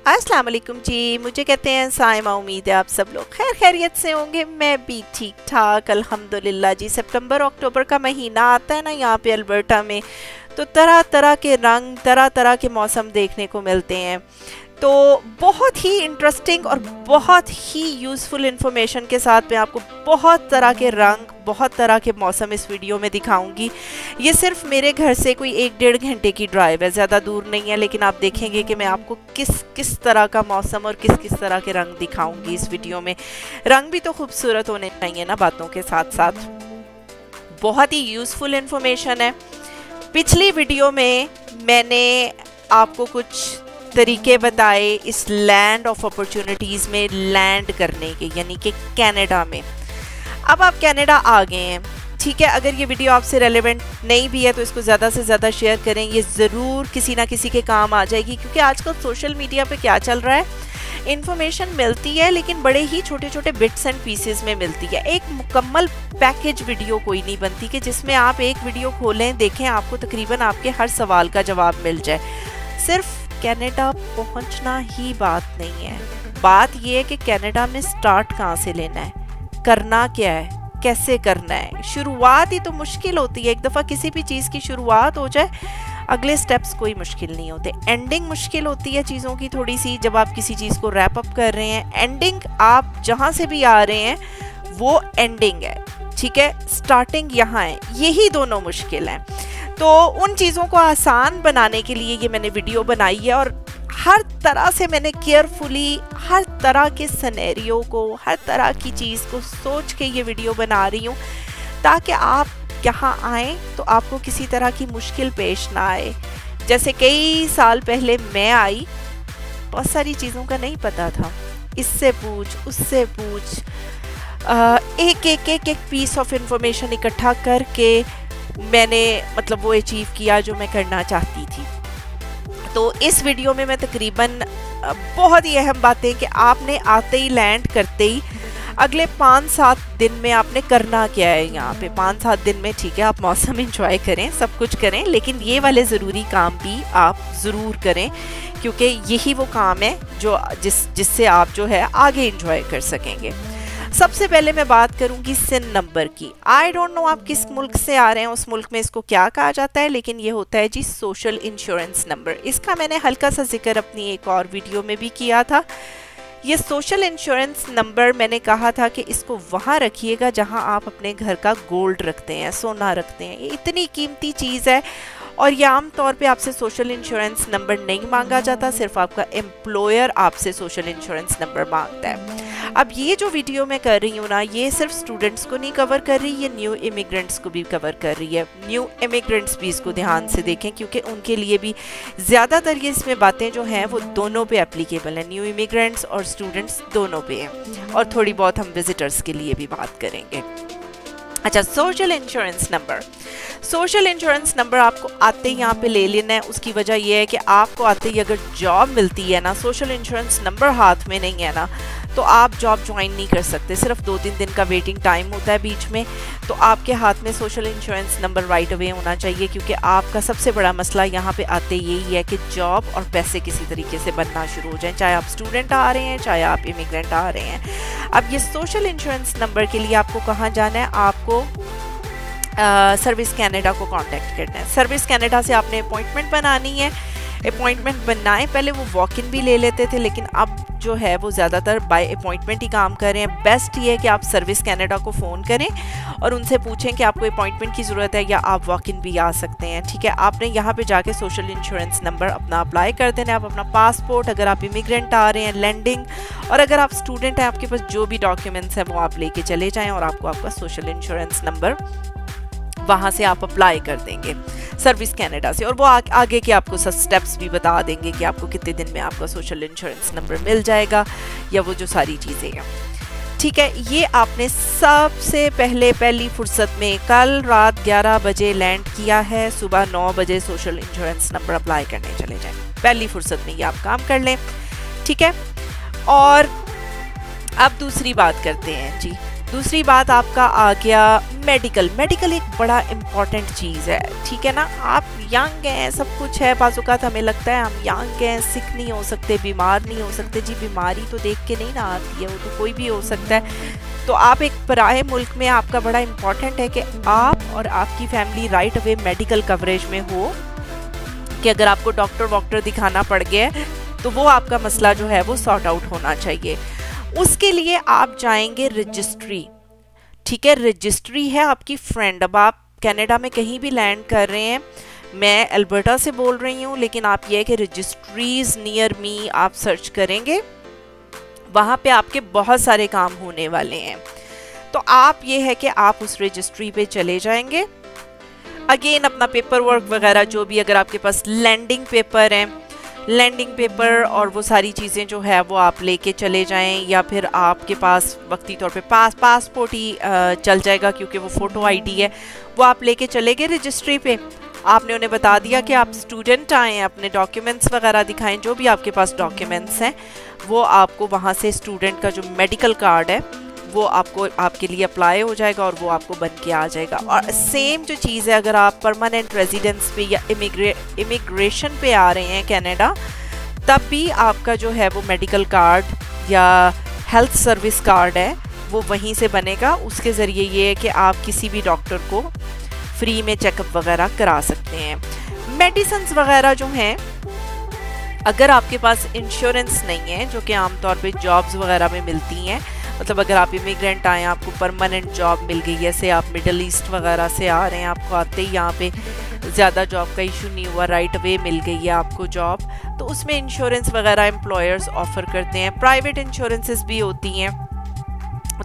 अस्सलाम वालेकुम जी, मुझे कहते हैं साइमा। उम्मीद है आप सब लोग खैर खैरियत से होंगे। मैं भी ठीक ठाक अल्हम्दुलिल्लाह जी। सितंबर अक्टूबर का महीना आता है ना यहाँ पे अल्बर्टा में, तो तरह तरह के रंग, तरह तरह के मौसम देखने को मिलते हैं। तो बहुत ही इंटरेस्टिंग और बहुत ही यूज़फुल इंफॉर्मेशन के साथ मैं आपको बहुत तरह के रंग, बहुत तरह के मौसम इस वीडियो में दिखाऊंगी। ये सिर्फ मेरे घर से कोई 1-1.5 घंटे की ड्राइव है, ज़्यादा दूर नहीं है, लेकिन आप देखेंगे कि मैं आपको किस किस तरह का मौसम और किस किस तरह के रंग दिखाऊंगी इस वीडियो में। रंग भी तो खूबसूरत होने चाहिए ना बातों के साथ साथ। बहुत ही यूज़फुल इंफॉर्मेशन है। पिछली वीडियो में मैंने आपको कुछ तरीके बताए इस लैंड ऑफ अपॉर्चुनिटीज़ में लैंड करने के, यानी कि कनाडा में। अब आप कनाडा आ गए हैं, ठीक है। अगर ये वीडियो आपसे रेलेवेंट नहीं भी है तो इसको ज़्यादा से ज़्यादा शेयर करें, ये ज़रूर किसी ना किसी के काम आ जाएगी। क्योंकि आजकल सोशल मीडिया पे क्या चल रहा है, इन्फॉर्मेशन मिलती है लेकिन बड़े ही छोटे छोटे बिट्स एंड पीसेस में मिलती है। एक मुकम्मल पैकेज वीडियो कोई नहीं बनती कि जिसमें आप एक वीडियो खोलें, देखें, आपको तकरीबन आपके हर सवाल का जवाब मिल जाए। सिर्फ कनाडा पहुंचना ही बात नहीं है। बात यह है कि कनाडा में स्टार्ट कहाँ से लेना है, करना क्या है, कैसे करना है। शुरुआत ही तो मुश्किल होती है। एक दफ़ा किसी भी चीज़ की शुरुआत हो जाए, अगले स्टेप्स कोई मुश्किल नहीं होते। एंडिंग मुश्किल होती है चीज़ों की थोड़ी सी, जब आप किसी चीज़ को रैप अप कर रहे हैं। एंडिंग आप जहाँ से भी आ रहे हैं वो एंडिंग है, ठीक है। स्टार्टिंग यहाँ है, यही दोनों मुश्किल हैं। तो उन चीज़ों को आसान बनाने के लिए ये मैंने वीडियो बनाई है, और हर तरह से मैंने केयरफुली हर तरह के सिनेरियो को, हर तरह की चीज़ को सोच के ये वीडियो बना रही हूँ, ताकि आप यहाँ आएँ तो आपको किसी तरह की मुश्किल पेश ना आए। जैसे कई साल पहले मैं आई, बहुत सारी चीज़ों का नहीं पता था, इससे पूछ उससे पूछ, एक पीस ऑफ इंफॉर्मेशन इकट्ठा करके मैंने मतलब वो अचीव किया जो मैं करना चाहती थी। तो इस वीडियो में मैं तकरीबन बहुत ही अहम बातें कि आपने आते ही, लैंड करते ही अगले 5-7 दिन में आपने करना क्या है यहाँ पे। 5-7 दिन में, ठीक है, आप मौसम एंजॉय करें, सब कुछ करें, लेकिन ये वाले ज़रूरी काम भी आप ज़रूर करें, क्योंकि यही वो काम है जो जिससे आप जो है आगे एंजॉय कर सकेंगे। सबसे पहले मैं बात करूंगी सिन नंबर की। आई डोंट नो आप किस मुल्क से आ रहे हैं, उस मुल्क में इसको क्या कहा जाता है, लेकिन ये होता है जी सोशल इंश्योरेंस नंबर। इसका मैंने हल्का सा जिक्र अपनी एक और वीडियो में भी किया था। ये सोशल इंश्योरेंस नंबर मैंने कहा था कि इसको वहाँ रखिएगा जहाँ आप अपने घर का गोल्ड रखते हैं, सोना रखते हैं। ये इतनी कीमती चीज़ है, और ये आम तौर पे आपसे सोशल इंश्योरेंस नंबर नहीं मांगा जाता, सिर्फ आपका एम्प्लॉयर आपसे सोशल इंश्योरेंस नंबर मांगता है। अब ये जो वीडियो मैं कर रही हूँ ना, ये सिर्फ स्टूडेंट्स को नहीं कवर कर रही, ये न्यू इमिग्रेंट्स को भी कवर कर रही है। न्यू इमिग्रेंट्स भी इसको ध्यान से देखें, क्योंकि उनके लिए भी ज़्यादातर ये इसमें बातें जो हैं वो दोनों पे एप्लीकेबल हैं, न्यू इमिग्रेंट्स और स्टूडेंट्स दोनों पे हैं, और थोड़ी बहुत हम विजिटर्स के लिए भी बात करेंगे। अच्छा, social insurance number. Social insurance number आपको आते ही यहाँ पे ले लेना है। उसकी वजह यह है कि आपको आते ही अगर जॉब मिलती है ना, सोशल इंश्योरेंस नंबर हाथ में नहीं है ना, तो आप जॉब ज्वाइन नहीं कर सकते। सिर्फ 2-3 दिन का वेटिंग टाइम होता है बीच में। तो आपके हाथ में social insurance number right away होना चाहिए, क्योंकि आपका सबसे बड़ा मसला यहाँ पे आते यही है कि जॉब और पैसे किसी तरीके से बनना शुरू हो जाएं, चाहे आप स्टूडेंट आ रहे हैं, चाहे आप इमिग्रेंट आ रहे हैं। अब ये सोशल इंश्योरेंस नंबर के लिए आपको कहाँ जाना है, आपको सर्विस कनाडा को कांटेक्ट करना है। सर्विस कनाडा से आपने अपॉइंटमेंट बनानी है। अपॉइंटमेंट बनाए, पहले वो वॉक इन भी ले लेते थे, लेकिन अब जो है वो ज़्यादातर बाय अपॉइंटमेंट ही काम कर रहे हैं। बेस्ट ये है कि आप सर्विस कनाडा को फ़ोन करें और उनसे पूछें कि आपको अपॉइंटमेंट की ज़रूरत है, या आप वॉक इन भी आ सकते हैं, ठीक है। आपने यहाँ पे जाके सोशल इंश्योरेंस नंबर अपना अप्लाई कर देना है। आप अपना पासपोर्ट, अगर आप इमिग्रेंट आ रहे हैं, लैंडिंग, और अगर आप स्टूडेंट हैं, आपके पास जो भी डॉक्यूमेंट्स हैं वो आप लेके चले जाएँ, और आपको आपका सोशल इंश्योरेंस नंबर वहाँ से आप अप्लाई कर देंगे सर्विस कनाडा से, और वो आगे के आपको स्टेप्स भी बता देंगे कि आपको कितने दिन में आपका सोशल इंश्योरेंस नंबर मिल जाएगा, या वो जो सारी चीज़ें हैं, ठीक है। ये आपने सबसे पहले पहली फुर्सत में कल रात 11 बजे लैंड किया है, सुबह 9 बजे सोशल इंश्योरेंस नंबर अप्लाई करने चले जाएं। पहली फुर्सत में ये आप काम कर लें, ठीक है। और अब दूसरी बात करते हैं जी, दूसरी बात आपका आ गया मेडिकल। मेडिकल एक बड़ा इम्पॉर्टेंट चीज़ है, ठीक है ना। आप यंग हैं, सब कुछ है, बाज़-औक़ात हमें लगता है हम यंग हैं, सिक नहीं हो सकते, बीमार नहीं हो सकते। जी बीमारी तो देख के नहीं ना आती है, वो तो कोई भी हो सकता है। तो आप एक पराए मुल्क में, आपका बड़ा इम्पॉर्टेंट है कि आप और आपकी family right away medical coverage में हो, कि अगर आपको डॉक्टर वॉक्टर दिखाना पड़ गया तो वो आपका मसला जो है वो सॉर्ट आउट होना चाहिए। उसके लिए आप जाएंगे रजिस्ट्री, ठीक है। रजिस्ट्री है आपकी फ्रेंड। अब आप कनाडा में कहीं भी लैंड कर रहे हैं, मैं अल्बर्टा से बोल रही हूँ, लेकिन आप ये है कि रजिस्ट्रीज नियर मी आप सर्च करेंगे, वहाँ पे आपके बहुत सारे काम होने वाले हैं। तो आप ये है कि आप उस रजिस्ट्री पे चले जाएंगे, अगेन अपना पेपर वर्क वगैरह जो भी, अगर आपके पास लैंडिंग पेपर है, लैंडिंग पेपर और वो सारी चीज़ें जो है वो आप लेके चले जाएं, या फिर आपके पास वक्ती तौर पे पासपोर्ट ही चल जाएगा, क्योंकि वो फ़ोटो आईडी है, वो आप लेके चले गए रजिस्ट्री पे। आपने उन्हें बता दिया कि आप स्टूडेंट आए हैं, अपने डॉक्यूमेंट्स वगैरह दिखाएं, जो भी आपके पास डॉक्यूमेंट्स हैं वो आपको वहाँ से स्टूडेंट का जो मेडिकल कार्ड है वो आपको, आपके लिए अप्लाई हो जाएगा और वो आपको बन के आ जाएगा। और सेम जो चीज़ है, अगर आप परमानेंट रेजिडेंस पे या इमिग्रेशन पे आ रहे हैं कनाडा, तब भी आपका जो है वो मेडिकल कार्ड या हेल्थ सर्विस कार्ड है वो वहीं से बनेगा। उसके ज़रिए ये है कि आप किसी भी डॉक्टर को फ्री में चेकअप वगैरह करा सकते हैं। मेडिसिन्स वगैरह जो हैं, अगर आपके पास इंश्योरेंस नहीं है, जो कि आमतौर पे जॉब्स वगैरह में मिलती हैं, मतलब अगर आप इमिग्रेंट आए, आपको परमानेंट जॉब मिल गई, जैसे आप मिडल ईस्ट वगैरह से आ रहे हैं, आपको आते ही यहाँ पे ज़्यादा जॉब का इशू नहीं हुआ, राइट अवे मिल गई है आपको जॉब, तो उसमें इंश्योरेंस वगैरह एम्प्लॉयर्स ऑफ़र करते हैं। प्राइवेट इंश्योरेंसेस भी होती हैं,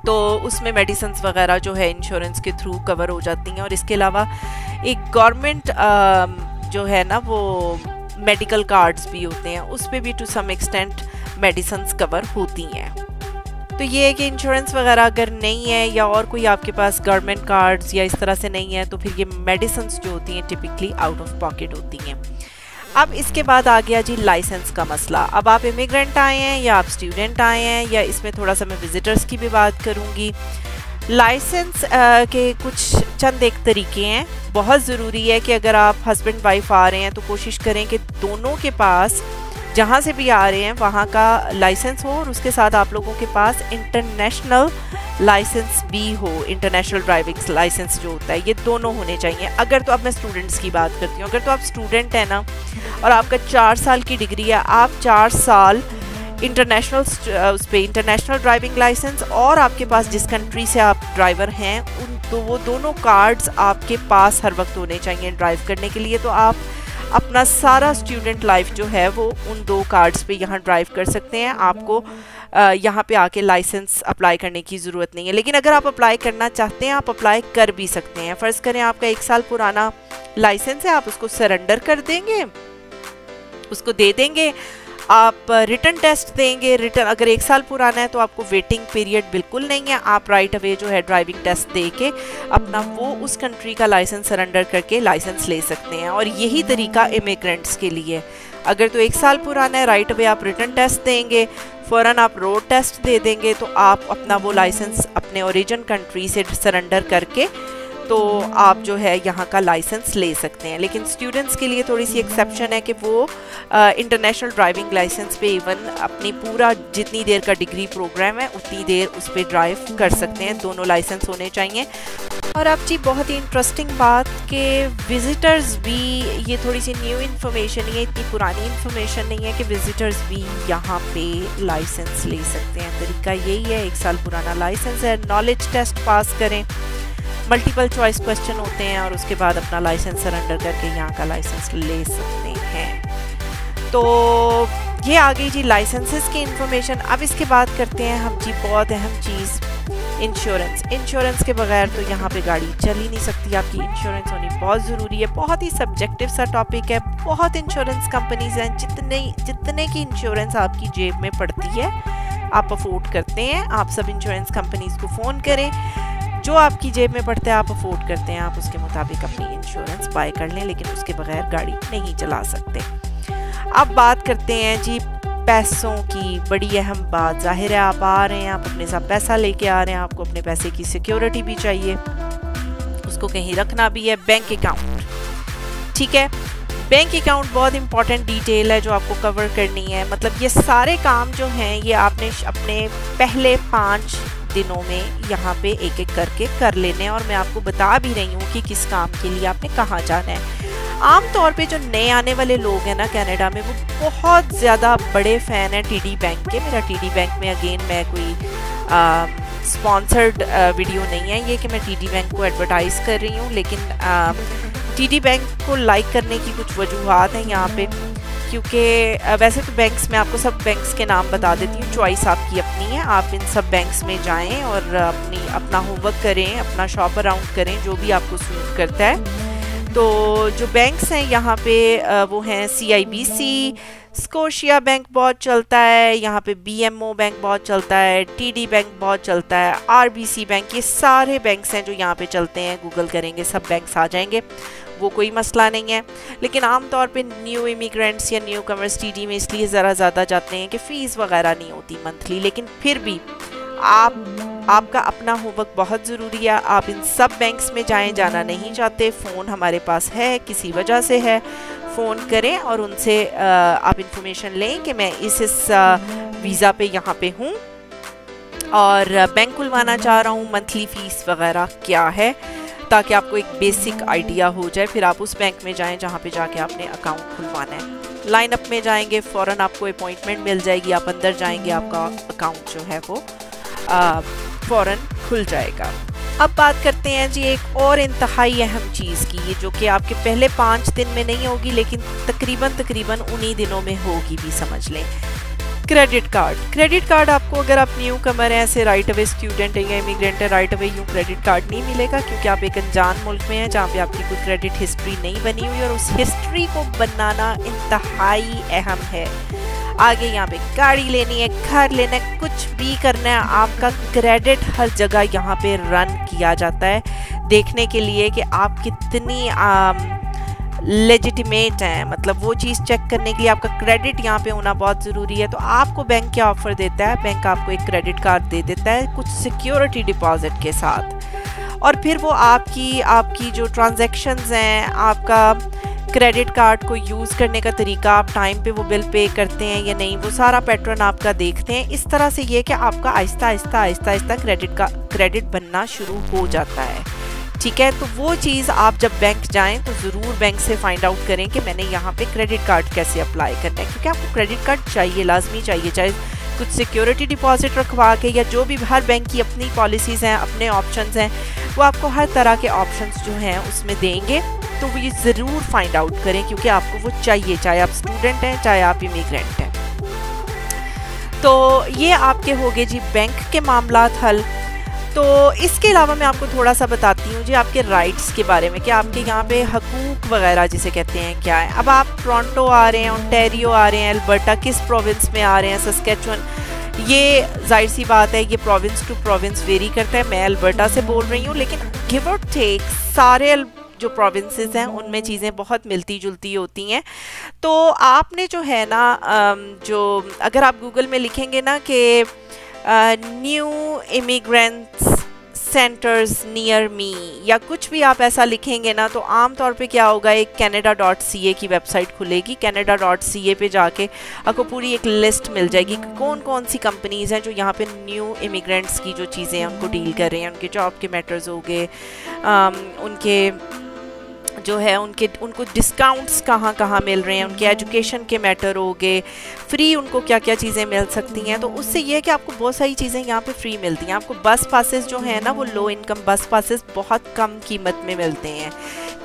तो उसमें मेडिसिन्स वगैरह जो है इंश्योरेंस के थ्रू कवर हो जाती हैं। और इसके अलावा एक गवर्नमेंट जो है ना वो मेडिकल कार्ड्स भी होते हैं, उस पर भी to some extent medicines cover होती हैं। तो ये है कि इंश्योरेंस वगैरह अगर नहीं है, या और कोई आपके पास गवर्नमेंट कार्ड्स या इस तरह से नहीं है, तो फिर ये मेडिसिन्स जो होती हैं टिपिकली आउट ऑफ पॉकेट होती हैं। अब इसके बाद आ गया जी लाइसेंस का मसला। अब आप इमिग्रेंट आए हैं या आप स्टूडेंट आए हैं, या इसमें थोड़ा सा मैं विजिटर्स की भी बात करूँगी। लाइसेंस के कुछ चंद एक तरीके हैं। बहुत ज़रूरी है कि अगर आप हस्बैंड वाइफ आ रहे हैं तो कोशिश करें कि दोनों के पास, जहाँ से भी आ रहे हैं वहाँ का लाइसेंस हो, और उसके साथ आप लोगों के पास इंटरनेशनल लाइसेंस भी हो। इंटरनेशनल ड्राइविंग लाइसेंस जो होता है, ये दोनों होने चाहिए। अगर तो अब मैं स्टूडेंट्स की बात करती हूँ, अगर तो आप स्टूडेंट हैं ना और आपका 4 साल की डिग्री है, आप 4 साल इंटरनेशनल उस पर इंटरनेशनल ड्राइविंग लाइसेंस, और आपके पास जिस कंट्री से आप ड्राइवर हैं तो वो दोनों कार्ड्स आपके पास हर वक्त होने चाहिए ड्राइव करने के लिए। तो आप अपना सारा स्टूडेंट लाइफ जो है वो उन 2 कार्ड्स पे यहाँ ड्राइव कर सकते हैं। आपको यहाँ पे आके लाइसेंस अप्लाई करने की ज़रूरत नहीं है। लेकिन अगर आप अप्लाई करना चाहते हैं, आप अप्लाई कर भी सकते हैं। फ़र्ज़ करें आपका 1 साल पुराना लाइसेंस है, आप उसको सरेंडर कर देंगे, उसको दे देंगे, आप रिटन टेस्ट देंगे। रिटन अगर 1 साल पुराना है तो आपको वेटिंग पीरियड बिल्कुल नहीं है, आप राइट अवे जो है ड्राइविंग टेस्ट दे के अपना वो उस कंट्री का लाइसेंस सरेंडर करके लाइसेंस ले सकते हैं। और यही तरीका इमिग्रेंट्स के लिए। अगर तो 1 साल पुराना है, राइट अवे आप रिटन टेस्ट देंगे, फ़ौरन आप रोड टेस्ट दे देंगे, तो आप अपना वो लाइसेंस अपने ओरिजिन कंट्री से सरेंडर करके तो आप जो है यहाँ का लाइसेंस ले सकते हैं। लेकिन स्टूडेंट्स के लिए थोड़ी सी एक्सेप्शन है कि वो इंटरनेशनल ड्राइविंग लाइसेंस पे इवन अपनी पूरा जितनी देर का डिग्री प्रोग्राम है उतनी देर उस पर ड्राइव कर सकते हैं। दोनों लाइसेंस होने चाहिए। और अब जी बहुत ही इंटरेस्टिंग बात कि विज़िटर्स भी, ये थोड़ी सी न्यू इन्फॉर्मेशन है, इतनी पुरानी इन्फॉर्मेशन नहीं है कि विज़िटर्स भी यहाँ पे लाइसेंस ले सकते हैं। तरीका यही है, 1 साल पुराना लाइसेंस है, नॉलेज टेस्ट पास करें, मल्टीपल चॉइस क्वेश्चन होते हैं, और उसके बाद अपना लाइसेंस सरेंडर करके यहाँ का लाइसेंस ले सकते हैं। तो ये आ गई जी लाइसेंसेस की इंफॉर्मेशन। अब इसके बाद करते हैं हम जी बहुत अहम चीज़, इंश्योरेंस। इंश्योरेंस के बगैर तो यहाँ पे गाड़ी चल ही नहीं सकती, आपकी इंश्योरेंस होनी बहुत ज़रूरी है। बहुत ही सब्जेक्टिव सा टॉपिक है। बहुत इंश्योरेंस कंपनीज हैं, जितने की इंश्योरेंस आपकी जेब में पड़ती है आप अफोर्ड करते हैं। आप सब इंश्योरेंस कंपनीज को फ़ोन करें, जो आपकी जेब में पड़ता है आप अफोर्ड करते हैं, आप उसके मुताबिक अपनी इंश्योरेंस बाय कर लें, लेकिन उसके बगैर गाड़ी नहीं चला सकते। अब बात करते हैं जी पैसों की बड़ी अहम बात, जाहिर है आप आ रहे हैं, आप अपने साथ पैसा लेके आ रहे हैं, आपको अपने पैसे की सिक्योरिटी भी चाहिए, उसको कहीं रखना भी है। बैंक अकाउंट, ठीक है, बैंक अकाउंट बहुत इंपॉर्टेंट डिटेल है जो आपको कवर करनी है। मतलब ये सारे काम जो हैं ये आपने अपने पहले 5 दिनों में यहाँ पे एक एक करके कर लेने, और मैं आपको बता भी रही हूँ कि किस काम के लिए आपने कहाँ जाना है। आम तौर पे जो नए आने वाले लोग हैं ना कनाडा में, वो बहुत ज़्यादा बड़े फ़ैन हैं टीडी बैंक के। मेरा टीडी बैंक में अगेन मैं कोई स्पॉन्सर्ड वीडियो नहीं है ये कि मैं टीडी बैंक को एडवर्टाइज़ कर रही हूँ, लेकिन टीडी बैंक को लाइक करने की कुछ वजूहत हैं यहाँ पे, क्योंकि वैसे तो बैंक्स में आपको सब बैंक्स के नाम बता देती हूँ, चॉइस आपकी अपनी है, आप इन सब बैंक्स में जाएं और अपना होमवर्क करें, अपना शॉप अराउंड करें, जो भी आपको सूट करता है। तो जो बैंक्स हैं यहाँ पे वो हैं CIBC, स्कोशिया बैंक बहुत चलता है यहाँ पे, BMO बैंक बहुत चलता है, TD बैंक बहुत चलता है, RBC बैंक, ये सारे बैंक्स हैं जो यहाँ पे चलते हैं। गूगल करेंगे सब बैंक्स आ जाएंगे, वो कोई मसला नहीं है। लेकिन आमतौर पे न्यू इमिग्रेंट्स या न्यू कमर्स TD में इसलिए ज़रा ज़्यादा जाते हैं कि फ़ीस वगैरह नहीं होती मंथली, लेकिन फिर भी आपका अपना होमवर्क बहुत ज़रूरी है। आप इन सब बैंक्स में जाना नहीं चाहते, फ़ोन हमारे पास है, किसी वजह से है, फ़ोन करें और उनसे आप इंफॉर्मेशन लें कि मैं इस वीज़ा पे यहाँ पे हूँ और बैंक खुलवाना चाह रहा हूँ, मंथली फ़ीस वगैरह क्या है, ताकि आपको एक बेसिक आइडिया हो जाए। फिर आप उस बैंक में जाएं जहाँ पे जाके आपने अकाउंट खुलवाना है। लाइन अप में जाएंगे, फ़ौरन आपको अपॉइंटमेंट मिल जाएगी, आप अंदर जाएंगे, आपका अकाउंट जो है वो फ़ौरन खुल जाएगा। अब बात करते हैं जी एक और इंतहाई अहम चीज़ की, ये जो कि आपके पहले 5 दिन में नहीं होगी, लेकिन तकरीबन उन्हीं दिनों में होगी भी, समझ लें। Credit card. क्रेडिट कार्ड आपको, अगर आप न्यू कमर हैं, ऐसे राइट अवे स्टूडेंट है या इमिग्रेंट है, राइट अवे यूँ क्रेडिट कार्ड नहीं मिलेगा, क्योंकि आप एक अनजान मुल्क में हैं जहाँ पे आपकी कोई क्रेडिट हिस्ट्री नहीं बनी हुई, और उस हिस्ट्री को बनाना इंतहाई अहम है। आगे यहाँ पे गाड़ी लेनी है, घर लेना है, कुछ भी करना है, आपका क्रेडिट हर जगह यहाँ पे रन किया जाता है देखने के लिए कि आप कितनी लेजिटिमेट हैं। मतलब वो चीज़ चेक करने के लिए आपका क्रेडिट यहाँ पे होना बहुत ज़रूरी है। तो आपको बैंक क्या ऑफ़र देता है, बैंक आपको एक क्रेडिट कार्ड दे देता है कुछ सिक्योरिटी डिपॉजिट के साथ, और फिर वो आपकी जो ट्रांजैक्शंस हैं, आपका क्रेडिट कार्ड को यूज़ करने का तरीका, आप टाइम पे वो बिल पे करते हैं या नहीं, वो सारा पैटर्न आपका देखते हैं। इस तरह से ये कि आपका आहिस्ता आहिस्ता क्रेडिट बनना शुरू हो जाता है, ठीक है। तो वो चीज़ आप जब बैंक जाएं तो ज़रूर बैंक से फाइंड आउट करें कि मैंने यहाँ पे क्रेडिट कार्ड कैसे अप्लाई करना है, क्योंकि आपको क्रेडिट कार्ड चाहिए, लाजमी चाहिए, चाहे कुछ सिक्योरिटी डिपॉजिट रखवा के या जो भी। हर बैंक की अपनी पॉलिसीज़ हैं, अपने ऑप्शंस हैं, वो आपको हर तरह के ऑप्शंस जो हैं उसमें देंगे। तो वो ये ज़रूर फाइंड आउट करें, क्योंकि आपको वो चाहिए, चाहे आप स्टूडेंट हैं, चाहे आप इमिग्रेंट हैं। तो ये आपके हो गए जी बैंक के मामलात हल। तो इसके अलावा मैं आपको थोड़ा सा बताती हूँ जी आपके राइट्स के बारे में, कि आपके यहाँ पे हकूक़ वगैरह जिसे कहते हैं क्या है। अब आप टोरंटो आ रहे हैं, ओंटारियो आ रहे हैं, अल्बर्टा, किस प्रोविंस में आ रहे हैं, सस्केचुअन, ये जाहिर सी बात है ये प्रोविंस टू प्रोविंस वेरी करता है। मैं अल्बर्टा से बोल रही हूँ, लेकिन गिव और टेक सारे जो प्रोविंसेस हैं उनमें चीज़ें बहुत मिलती जुलती होती हैं। तो आपने जो है ना, जो अगर आप गूगल में लिखेंगे ना कि new immigrants centres near me या कुछ भी आप ऐसा लिखेंगे ना, तो आम तौर पे क्या होगा, एक Canada.ca की वेबसाइट खुलेगी। Canada.ca पे जाके आपको पूरी एक लिस्ट मिल जाएगी कि कौन कौन सी कंपनीज़ हैं जो यहाँ पे न्यू इमिग्रेंट्स की जो चीज़ें हैं उनको डील कर रहे हैं, उनके जॉब के मैटर्स हो गए, उनके जो है उनको डिस्काउंट्स कहाँ मिल रहे हैं, उनके एजुकेशन के मैटर हो गए, फ्री उनको क्या क्या चीज़ें मिल सकती हैं। तो उससे ये है कि आपको बहुत सारी चीज़ें यहाँ पे फ्री मिलती हैं। आपको बस पासेस जो हैं ना, वो लो इनकम बस पासेस बहुत कम कीमत में मिलते हैं,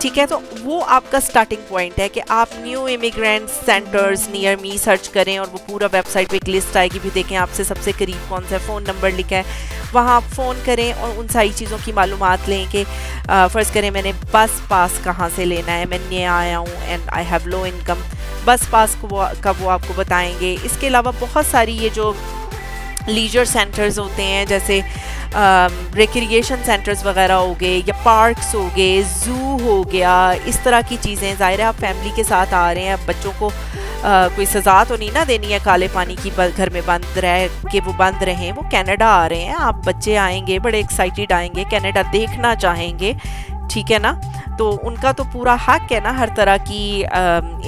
ठीक है। तो वो आपका स्टार्टिंग पॉइंट है कि आप new immigrant centres near me search करें और वो पूरा वेबसाइट पे एक लिस्ट आएगी, भी देखें आपसे सबसे करीब कौन सा फ़ोन नंबर लिखा है, वहाँ आप फ़ोन करें और उन सारी चीज़ों की मालूमात लें कि फ़र्ज़ करें मैंने बस पास कहाँ से लेना है, मैं नया आया हूँ and I have low income, बस पास को वो आपको बताएंगे। इसके अलावा बहुत सारी ये जो लीजर सेंटर्स होते हैं, जैसे रिक्रिएशन सेंटर्स वगैरह हो गए या पार्क्स हो गए, ज़ू हो गया, इस तरह की चीज़ें। ज़ाहिर है आप फैमिली के साथ आ रहे हैं, बच्चों को कोई सज़ा तो नहीं ना देनी है काले पानी की, घर में बंद रह के वो बंद रहें। वो कनाडा आ रहे हैं, आप बच्चे आएंगे, बड़े एक्साइटेड आएंगे, कनाडा देखना चाहेंगे, ठीक है ना। तो उनका तो पूरा हक है ना हर तरह की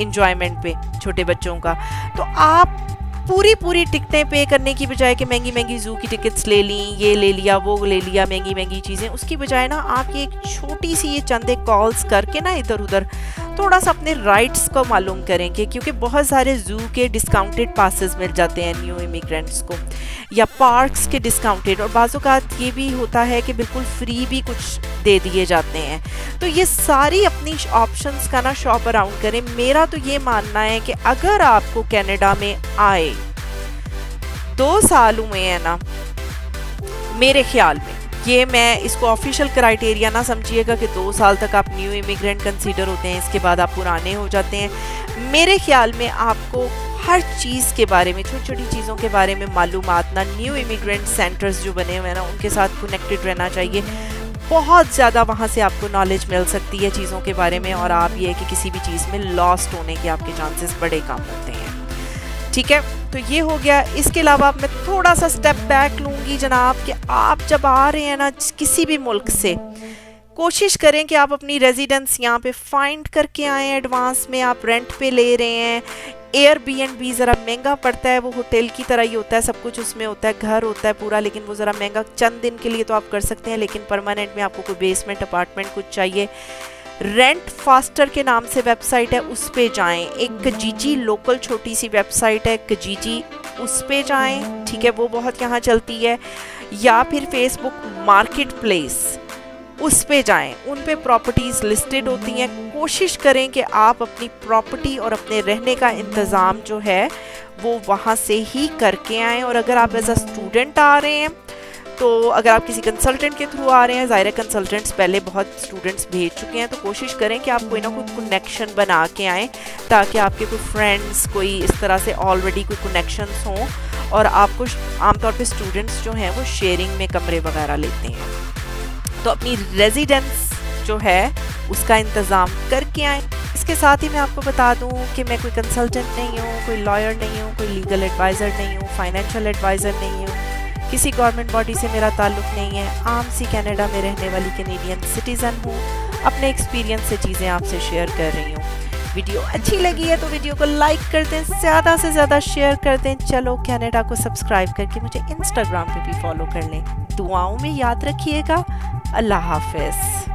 इंजॉयमेंट पे छोटे बच्चों का। तो आप पूरी टिकटें पे करने की बजाय कि महंगी महंगी ज़ू की टिकट्स ले ली, ये ले लिया, वो ले लिया, महंगी महंगी चीज़ें, उसकी बजाय ना आप ये एक छोटी सी ये चंद एक कॉल्स करके ना इधर उधर थोड़ा सा अपने राइट्स को मालूम करेंगे, क्योंकि बहुत सारे ज़ू के डिस्काउंटेड पासेस मिल जाते हैं न्यू इमिग्रेंट्स को, या पार्क्स के डिस्काउंटेड, और बाज़ औक़ात ये भी होता है कि बिल्कुल फ्री भी कुछ दे दिए जाते हैं। तो ये सारी अपनी ऑप्शंस का ना शॉप अराउंड करें। मेरा तो ये मानना है कि अगर आपको कनाडा में आए 2 साल हुए हैं ना, मेरे ख्याल में, ये मैं इसको ऑफिशियल क्राइटेरिया ना समझिएगा कि 2 साल तक आप न्यू इमिग्रेंट कंसीडर होते हैं, इसके बाद आप पुराने हो जाते हैं। मेरे ख्याल में आपको हर चीज़ के बारे में, छोटी छोटी चीज़ों के बारे में मालूमात ना, न्यू इमिग्रेंट सेंटर्स जो बने हुए हैं ना उनके साथ कनेक्टेड रहना चाहिए। बहुत ज़्यादा वहाँ से आपको नॉलेज मिल सकती है चीज़ों के बारे में, और आप ये कि किसी भी चीज़ में लॉस्ट होने के आपके चांसेस बड़े कम होते हैं, ठीक है। तो ये हो गया। इसके अलावा मैं थोड़ा सा स्टेप बैक लूँगी जनाब, कि आप जब आ रहे हैं ना किसी भी मुल्क से, कोशिश करें कि आप अपनी रेजिडेंस यहाँ पे फाइंड करके आएँ एडवांस में। आप रेंट पे ले रहे हैं, एयरबीएनबी ज़रा महंगा पड़ता है, वो होटल की तरह ही होता है, सब कुछ उसमें होता है, घर होता है पूरा, लेकिन वो ज़रा महंगा। चंद दिन के लिए तो आप कर सकते हैं, लेकिन परमानेंट में आपको कोई बेसमेंट अपार्टमेंट कुछ चाहिए। रेंट फास्टर के नाम से वेबसाइट है, उस पे जाएं। एक कजीजी लोकल छोटी सी वेबसाइट है कजीजी, उस पे जाएं, ठीक है, वो बहुत यहाँ चलती है। या फिर फेसबुक मार्केट प्लेस, उस पे जाएं, उन पे प्रॉपर्टीज़ लिस्टेड होती हैं। कोशिश करें कि आप अपनी प्रॉपर्टी और अपने रहने का इंतज़ाम जो है वो वहाँ से ही करके आएँ। और अगर आप एज अ स्टूडेंट आ रहे हैं, तो अगर आप किसी कंसल्टेंट के थ्रू आ रहे हैं, ज़ाहिर है कंसल्टेंट्स पहले बहुत स्टूडेंट्स भेज चुके हैं, तो कोशिश करें कि आप कोई ना कोई कनेक्शन बना के आएँ, ताकि आपके कोई फ्रेंड्स कोई इस तरह से ऑलरेडी कोई कनेक्शंस हों। और आपको आमतौर पे स्टूडेंट्स जो हैं वो शेयरिंग में कमरे वगैरह लेते हैं, तो अपनी रेजिडेंस जो है उसका इंतज़ाम करके आएँ। इसके साथ ही मैं आपको बता दूं कि मैं कोई कंसल्टेंट नहीं हूँ, कोई लॉयर नहीं हूँ, कोई लीगल एडवाइज़र नहीं हूँ, फाइनेंशियल एडवाइज़र नहीं हूँ, किसी गवर्नमेंट बॉडी से मेरा ताल्लुक़ नहीं है। आम सी कनाडा में रहने वाली कैनेडियन सिटीज़न हूँ, अपने एक्सपीरियंस से चीज़ें आपसे शेयर कर रही हूँ। वीडियो अच्छी लगी है तो वीडियो को लाइक कर दें, ज़्यादा से ज़्यादा शेयर कर दें। चलो कनाडा को सब्सक्राइब करके मुझे इंस्टाग्राम पे भी फॉलो कर लें। दुआओं में याद रखिएगा। अल्लाह हाफ़िज़।